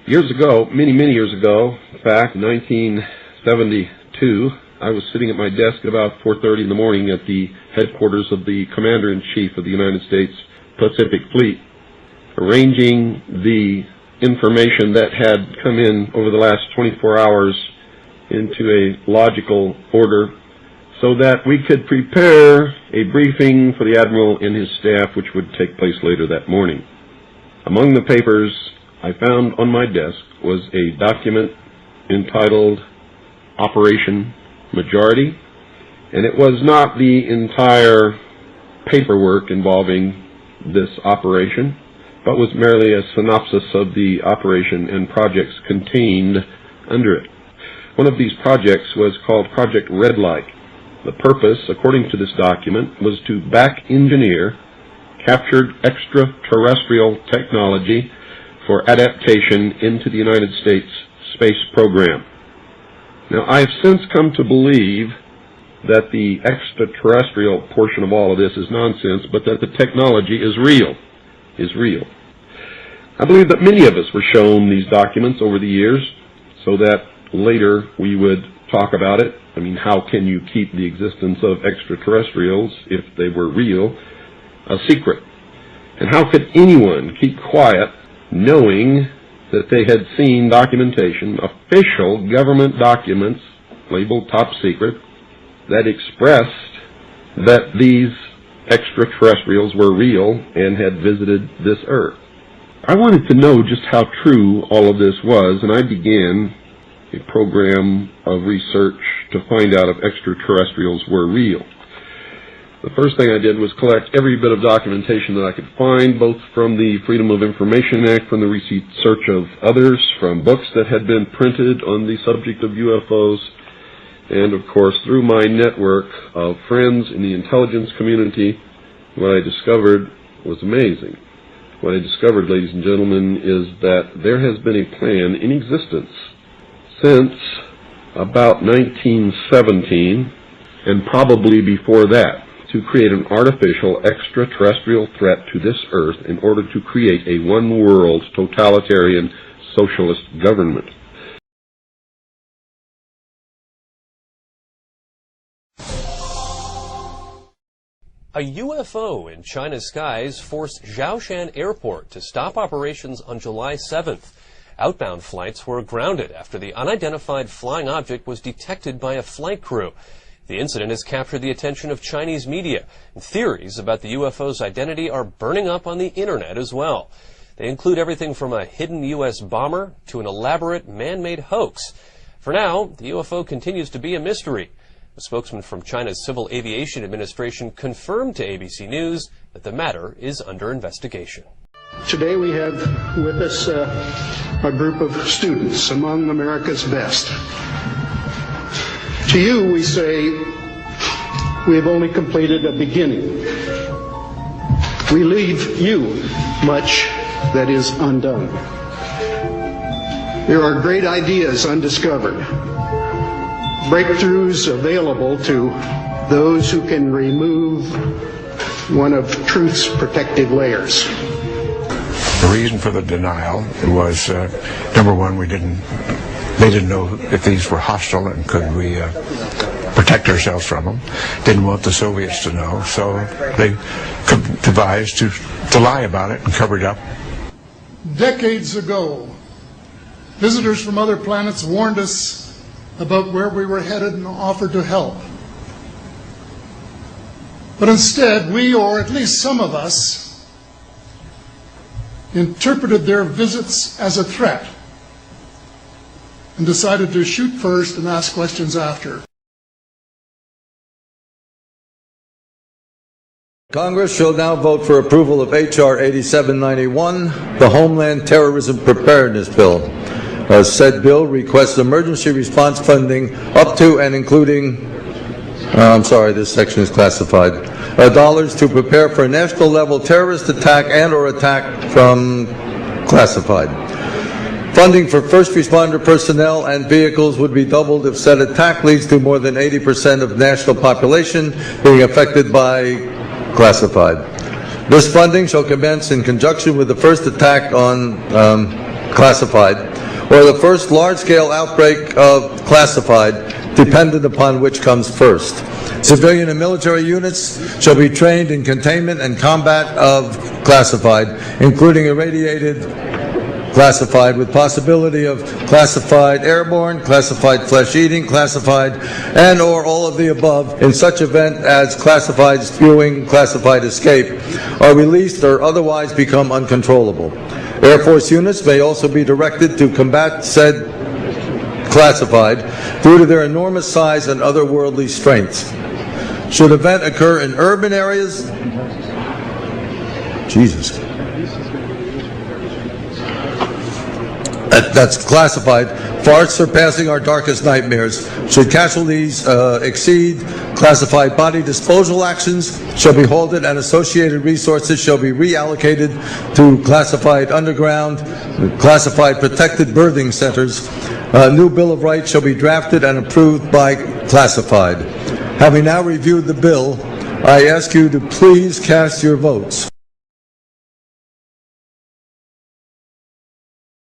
Years ago, many years ago, in fact, 1972, I was sitting at my desk at about 4:30 in the morning at the headquarters of the Commander-in-Chief of the United States Pacific Fleet, arranging the information that had come in over the last 24 hours into a logical order so that we could prepare a briefing for the Admiral and his staff, which would take place later that morning. Among the papers I found on my desk was a document entitled Operation Majority, and it was not the entire paperwork involving this operation, but was merely a synopsis of the operation and projects contained under it. One of these projects was called Project Red Light. The purpose, according to this document, was to back-engineer captured extraterrestrial technology for adaptation into the United States space program. Now, I have since come to believe that the extraterrestrial portion of all of this is nonsense, but that the technology is real. I believe that many of us were shown these documents over the years so that later we would talk about it. I mean, how can you keep the existence of extraterrestrials, if they were real, a secret? And how could anyone keep quiet knowing that they had seen documentation, official government documents labeled top secret, that expressed that these extraterrestrials were real and had visited this Earth? I wanted to know just how true all of this was, and I began a program of research to find out if extraterrestrials were real. The first thing I did was collect every bit of documentation that I could find, both from the Freedom of Information Act, from the research of others, from books that had been printed on the subject of UFOs, and of course through my network of friends in the intelligence community. What I discovered was amazing. What I discovered, ladies and gentlemen, is that there has been a plan in existence since about 1917, and probably before that, to create an artificial extraterrestrial threat to this Earth in order to create a one-world totalitarian socialist government. A UFO in China's skies forced Zhoushan Airport to stop operations on July 7th. Outbound flights were grounded after the unidentified flying object was detected by a flight crew. The incident has captured the attention of Chinese media, and theories about the UFO's identity are burning up on the internet as well. They include everything from a hidden U.S. bomber to an elaborate man-made hoax. For now, the UFO continues to be a mystery. A spokesman from China's Civil Aviation Administration confirmed to ABC News that the matter is under investigation. Today we have with us a group of students among America's best. To you we say, we have only completed a beginning. We leave you much that is undone. There are great ideas undiscovered, breakthroughs available to those who can remove one of truth's protective layers. The reason for the denial was, number one, they didn't know if these were hostile and could we protect ourselves from them. Didn't want the Soviets to know, so they devised to lie about it and cover it up. Decades ago, visitors from other planets warned us about where we were headed and offered to help. But instead, we, or at least some of us, interpreted their visits as a threat and decided to shoot first and ask questions after. Congress shall now vote for approval of H.R. 8791, the Homeland Terrorism Preparedness Bill. Said bill requests emergency response funding up to and including, this section is classified, dollars to prepare for a national level terrorist attack and or attack from classified. Funding for first responder personnel and vehicles would be doubled if said attack leads to more than 80% of national population being affected by classified. This funding shall commence in conjunction with the first attack on classified or the first large-scale outbreak of classified, dependent upon which comes first. Civilian and military units shall be trained in containment and combat of classified, including irradiated classified, with possibility of classified airborne, classified flesh-eating, classified, and or all of the above in such event as classified spewing, classified escape, are released or otherwise become uncontrollable. Air Force units may also be directed to combat said classified due to their enormous size and otherworldly strengths. Should event occur in urban areas, Jesus, that's classified, far surpassing our darkest nightmares. Should casualties exceed, classified body disposal actions shall be halted and associated resources shall be reallocated to classified underground, classified protected birthing centers. A new Bill of Rights shall be drafted and approved by classified. Having now reviewed the bill, I ask you to please cast your votes.